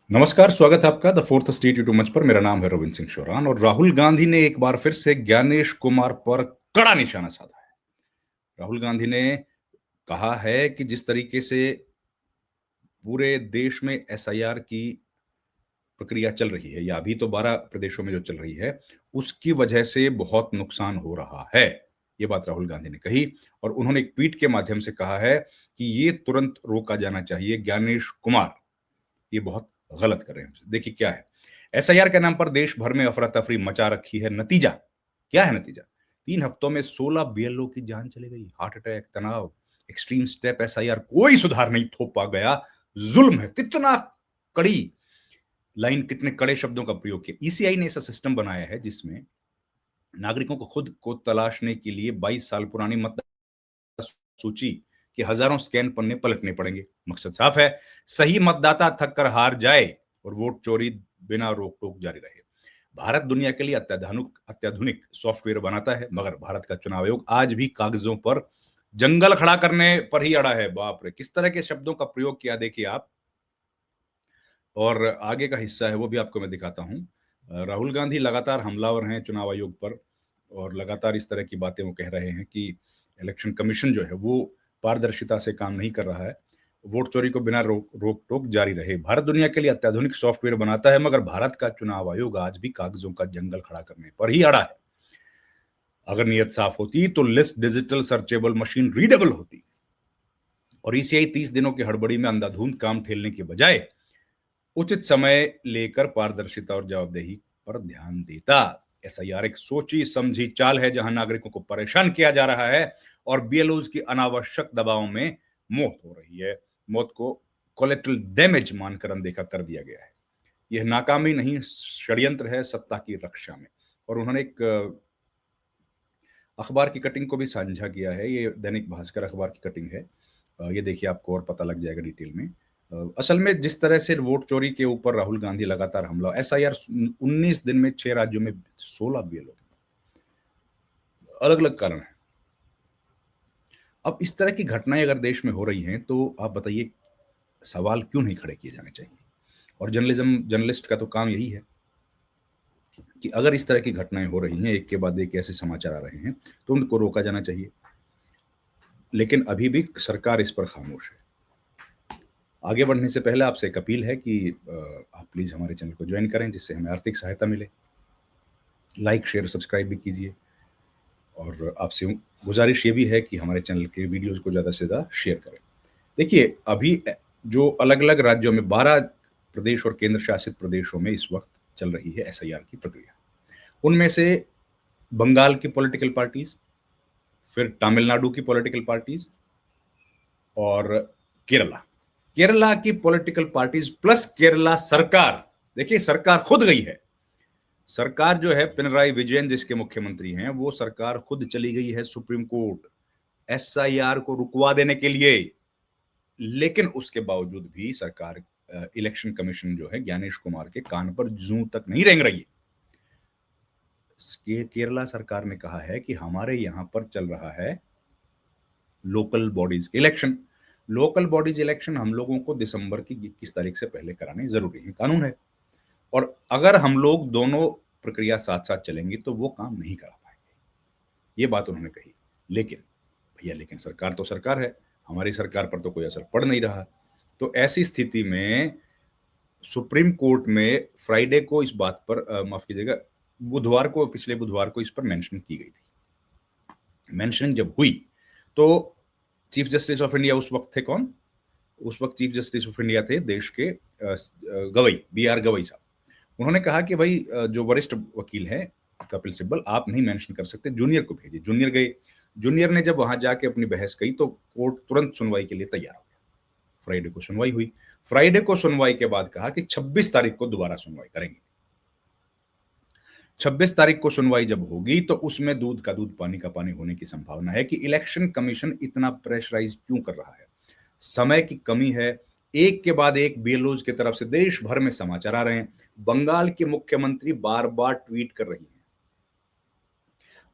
नमस्कार, स्वागत है आपका द फोर्थ स्टेट यूट्यूब मंच पर। मेरा नाम है रविंद्र सिंह शोरान और राहुल गांधी ने एक बार फिर से ज्ञानेश कुमार पर कड़ा निशाना साधा है। राहुल गांधी ने कहा है कि जिस तरीके से पूरे देश में एसआईआर की प्रक्रिया चल रही है या अभी तो 12 प्रदेशों में जो चल रही है, उसकी वजह से बहुत नुकसान हो रहा है। ये बात राहुल गांधी ने कही और उन्होंने एक ट्वीट के माध्यम से कहा है कि ये तुरंत रोका जाना चाहिए। ज्ञानेश कुमार ये बहुत गलत कर रहे हैं। देखिए क्या है, एसआईआर के नाम पर देश भर में अफरा-तफरी मचा रखी है। नतीजा क्या है नतीजा? 3 हफ्तों में 16 बीएलओ की जान चली गई। हार्ट अटैक, तनाव, एक्सट्रीम स्टेप एसआईआर कोई सुधार नहीं थोपा गया। जुल्म है। कितना कड़ी लाइन, कितने कड़े शब्दों का प्रयोग किया। ईसीआई ने ऐसा सिस्टम बनाया है जिसमें नागरिकों को खुद को तलाशने के लिए 22 साल पुरानी मतदाता सूची के हजारों स्कैन पन्ने पलटने पड़ेंगे। मकसद साफ है, सही मतदाता थक कर हार जाए और वोट चोरी बिना रोक टोक जारी रहे। भारत दुनिया के लिए अत्याधुनिक अत्याधुनिक सॉफ्टवेयर बनाता है, मगर भारत का चुनाव आयोग आज भी कागजों पर जंगल खड़ा करने पर ही अड़ा है। बाप रे, किस तरह के शब्दों का प्रयोग किया देखिए आप। और आगे का हिस्सा है वो भी आपको मैं दिखाता हूँ। राहुल गांधी लगातार हमलावर हैं चुनाव आयोग पर और लगातार इस तरह की बातें वो कह रहे हैं कि इलेक्शन कमीशन जो है वो पारदर्शिता से काम नहीं कर रहा है। वोट चोरी को बिना रोक-टोक जारी रहे। भारत दुनिया के लिए अत्याधुनिक सॉफ्टवेयर बनाता है, मगर भारत का चुनाव आयोग आज भी कागजों का जंगल खड़ा करने पर ही अड़ा है। अगर नीयत साफ होती तो list digital searchable machine readable होती और ईसीआई 30 दिनों की हड़बड़ी में अंधाधुंध काम ठेलने के बजाय उचित समय लेकर पारदर्शिता और जवाबदेही पर ध्यान देता। एसआईआर एक सोची समझी चाल है जहां नागरिकों को परेशान किया जा रहा है और बीएलओज की अनावश्यक दबाव में मौत हो रही है। मौत को कोलेट्रल डैमेज मानकर अनदेखा कर दिया गया है। यह नाकामी नहीं, षड्यंत्र है सत्ता की रक्षा में। और उन्होंने एक अखबार की कटिंग को भी साझा किया है। ये दैनिक भास्कर अखबार की कटिंग है। ये देखिए, आपको और पता लग जाएगा डिटेल में। असल में जिस तरह से वोट चोरी के ऊपर राहुल गांधी लगातार हमला, एसआईआर 19 दिन में 6 राज्यों में 16 बीएलओ, अलग-अलग कारण है। अब इस तरह की घटनाएं अगर देश में हो रही हैं तो आप बताइए, सवाल क्यों नहीं खड़े किए जाने चाहिए? और जर्नलिस्ट का तो काम यही है कि अगर इस तरह की घटनाएं हो रही हैं, एक के बाद एक ऐसे समाचार आ रहे हैं, तो उनको रोका जाना चाहिए। लेकिन अभी भी सरकार इस पर खामोश है। आगे बढ़ने से पहले आपसे एक अपील है कि आप प्लीज़ हमारे चैनल को जॉइन करें, जिससे हमें आर्थिक सहायता मिले। लाइक, शेयर, सब्सक्राइब भी कीजिए और आपसे गुज़ारिश ये भी है कि हमारे चैनल के वीडियोज़ को ज़्यादा से ज़्यादा शेयर करें। देखिए, अभी जो अलग-अलग राज्यों में 12 प्रदेश और केंद्र शासित प्रदेशों में इस वक़्त चल रही है एसआईआर की प्रक्रिया। उनमें से बंगाल की पॉलिटिकल पार्टीज़, फिर तमिलनाडु की पॉलिटिकल पार्टीज़ और केरला। केरला की पॉलिटिकल पार्टीज़ प्लस केरला सरकार, देखिए सरकार खुद गई है। सरकार जो है, पिनराई विजयन जिसके मुख्यमंत्री हैं, वो सरकार खुद चली गई है सुप्रीम कोर्ट एसआईआर को रुकवा देने के लिए। लेकिन उसके बावजूद भी सरकार इलेक्शन कमीशन जो है ज्ञानेश कुमार के कान पर जूं तक नहीं रेंग रही है। केरला सरकार ने कहा है कि हमारे यहां पर चल रहा है लोकल बॉडीज के इलेक्शन। लोकल बॉडीज इलेक्शन हम लोगों को दिसंबर की 21 तारीख से पहले कराने जरूरी है, कानून है। और अगर हम लोग दोनों प्रक्रिया साथ-साथ चलेंगी तो वो काम नहीं करा पाएँगे। ये बात उन्होंने कही। लेकिन भैया, लेकिन सरकार तो सरकार है, हमारी सरकार पर तो कोई असर पड़ नहीं रहा। तो ऐसी स्थिति में सुप्रीम कोर्ट में फ्राइडे को इस बात पर माफ़ कीजिएगा, बुधवार को, पिछले बुधवार को इस पर मेंशन की गई थी। मेंशनिंग जब हुई, तो चीफ जस्टिस ऑफ इंडिया उस वक़्त थे कौन? उस वक़्त चीफ जस्टिस ऑफ इंडिया थे देश के गवई, बीआर गवई साहब। उन्होंने कहा कि भई जो वरिष्ठ वकील हैं कपिल सिब्बल, आप नहीं मेंशन कर सकते, जूनियर को भेजिए। जूनियर गए। जूनियर ने जब वहाँ जाके अपनी बहस कही तो कोर्ट तुरंत सुनवाई के लिए तैयार हो गया। फ्राइडे को सुनवाई हुई। फ्राइडे को सुनवाई के बाद कहा कि 26 तारीख को दोबारा सुनवाई करेंगे। 26 तारीख को सुनवाई जब होगी तो उसमें दूध का दूध पानी का पानी होने की संभावना है कि इलेक्शन कमीशन इतना प्रेशराइज क्यों कर रहा है। समय की कमी है। एक के बाद एक बीएलओज की तरफ से देश भर में समाचार आ रहे हैं। बंगाल की मुख्यमंत्री बार-बार ट्वीट कर रही हैं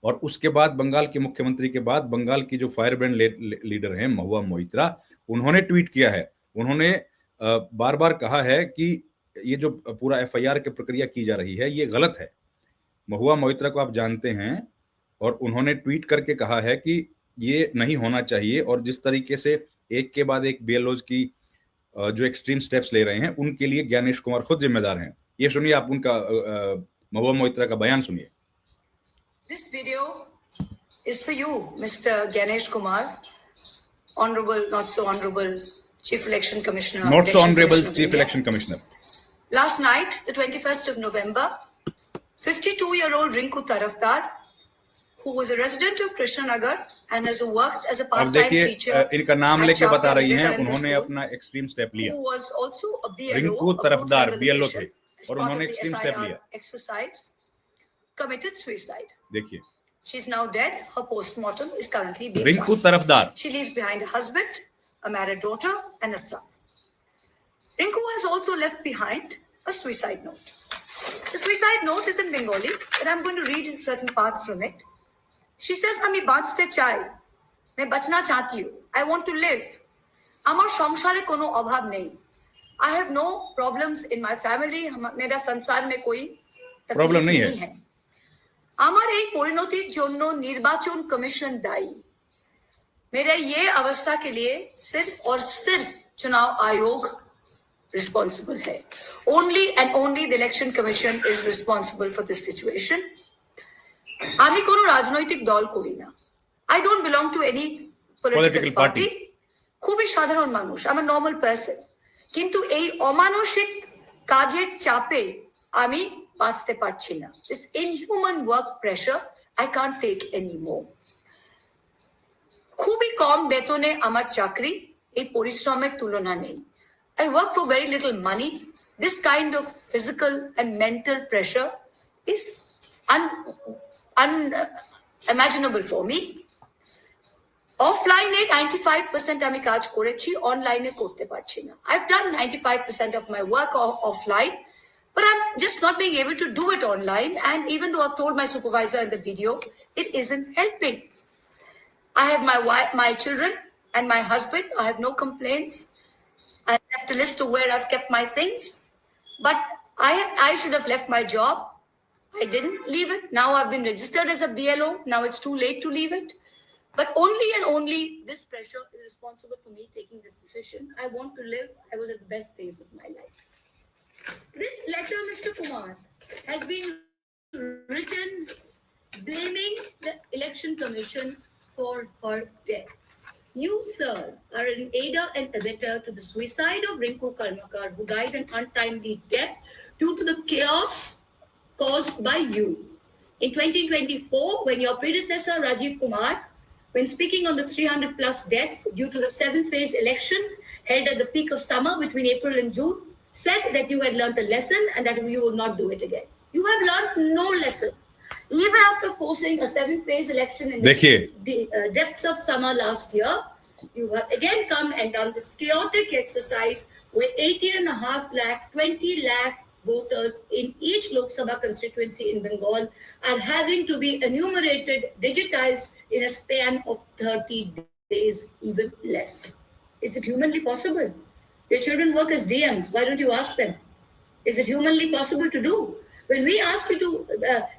और उसके बाद बंगाल के मुख्यमंत्री के बाद बंगाल की जो फायर ब्रांड लीडर हैं महुआ मोइत्रा, उन्होंने ट्वीट किया है। उन्होंने बार-बार कहा है कि ये जो पूरा एफआईआर की प्रक्रिया की जा रही है ये गलत है। महुआ मोइत्रा को आप जानते हैं और उन्होंने ट्वीट करके कहा है कि ये नहीं होना चाहिए, और जिस तरीके से एक के बाद एक बीएलओज की जो एक्सट्रीम स्टेप्स ले रहे हैं उनके लिए ज्ञानेश कुमार खुद जिम्मेदार हैं। ये सुनिए आप उनका महुआ मोइत्रा का बयान सुनिए। This video is for you, Mr. Ganesh Kumar, Honorable, not so honorable Chief Election Commissioner. Not so honorable Chief Election Commissioner. Last night, the 21st of November, 52-year-old Rinku Tarafdar, who was a resident of Krishnanagar and has worked as a part-time teacher. इनका नाम लेके बता रही हैं, उन्होंने अपना extreme step लिया। Who was also a BLO, Rinku Tarafdar BLO थे और उन्होंने एक्सट्रीम स्टेप लिया। Exercise, committed suicide. देखिए, she's now dead. Her postmortem is currently being Rinku done. Tarafdar. She leaves behind a husband, a married daughter, and a son. Rinku has also left behind a suicide note. The suicide note is in Bengali, but I'm going to read certain parts from it. She says, "Ami bachte chai, main bachna chahti hu. I want to live. Amar samsare kono abhav nahi. I have no problems in my family. Mera sansar mein koi problem नहीं है। আমার এই পরিণতির জন্য নির্বাচন commission দায়ী। मेरा ये अवस्था के लिए सिर्फ और सिर्फ चुनाव आयोग रिस्पॉन्सिबल है। Only and only the election commission is responsible for this situation. আমি কোনো রাজনৈতিক দল করি না। I don't belong to any political party. খুবই সাধারণ মানুষ, I'm a normal person. কিন্তু এই অমানসিক কাজের চাপে আমি বাঁচতে পারছি না। This inhuman work pressure I can't take anymore. খুবই কম বেতনে আমার চাকরি, এই পরিশ্রমের তুলনা নেই। I work for very little money. This kind of physical and mental pressure is unimaginable for me. অফলাইনে 95% আমি কাজ করেছি, অনলাইনে করতে পারছি না। I've done 95% of my work offline, but I'm just not being able to do it online. And even though I've told my supervisor in the video, it isn't helping. I have my wife, my children, and my husband. I have no complaints. I left a list of where I've kept my things, but I should have left my job. I didn't leave it. Now I've been registered as a BLO. Now it's too late to leave it. But only and only this pressure is responsible for me taking this decision. I want to live. I was at the best phase of my life. This letter, Mr. Kumar, has been written blaming the Election Commission for her death. You, sir, are an aider and abettor to the suicide of Rinku Karmakar, who died an untimely death due to the chaos caused by you. In 2024, when your predecessor, Rajiv Kumar, when speaking on the 300 plus deaths due to the 7-phase elections held at the peak of summer between April and June, said that you had learnt a lesson and that you would not do it again. You have learnt no lesson. Even after forcing a 7-phase election in the depths of summer last year, you have again come and done this chaotic exercise where 18.5 lakh, 20 lakh voters in each Lok Sabha constituency in Bengal are having to be enumerated, digitized in a span of 30 days, even less. Is it humanly possible? Your children work as DMs. Why don't you ask them? Is it humanly possible to do? When we ask you to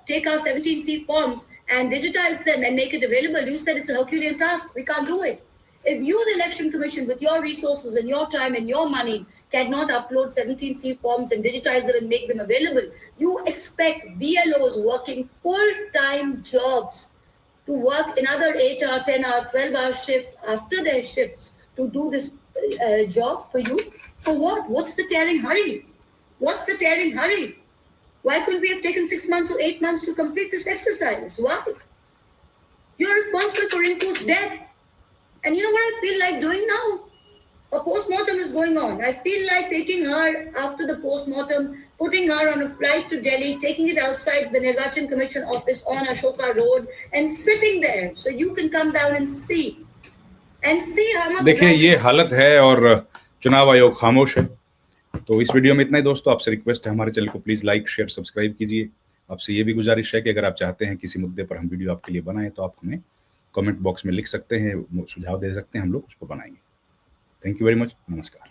take our 17C forms and digitize them and make it available, you said it's a Herculean task. We can't do it. If you, the Election Commission, with your resources and your time and your money, cannot upload 17C forms and digitize them and make them available, you expect BLOs working full-time jobs to work another 8-hour, 10-hour, 12-hour shift after their shifts to do this job for you? For what? What's the tearing hurry? What's the tearing hurry? Why couldn't we have taken 6 months or 8 months to complete this exercise? Why? You're responsible for Rinku's death. And you know what I feel like doing now? A postmortem is going on. I feel like taking her after the postmortem, putting her on a flight to Delhi, taking it outside the Nirvachan Commission office on Ashoka Road and sitting there so you can come down and see how much. देखिए ये हालत है और चुनाव आयोग खामोश है। तो इस वीडियो में इतना ही दोस्तों। आपसे रिक्वेस्ट है हमारे चैनल को प्लीज लाइक शेयर सब्सक्राइब कीजिए। आपसे ये भी गुजारिश है कि अगर आप चाहते हैं किसी मुद्दे पर हम वीडियो आपके लिए बनाएं तो आप हमें कमेंट बॉक्स में लिख सकते हैं, सुझाव दे सकते हैं, हम लोग उसको बनाएंगे। Thank you very much. नमस्कार।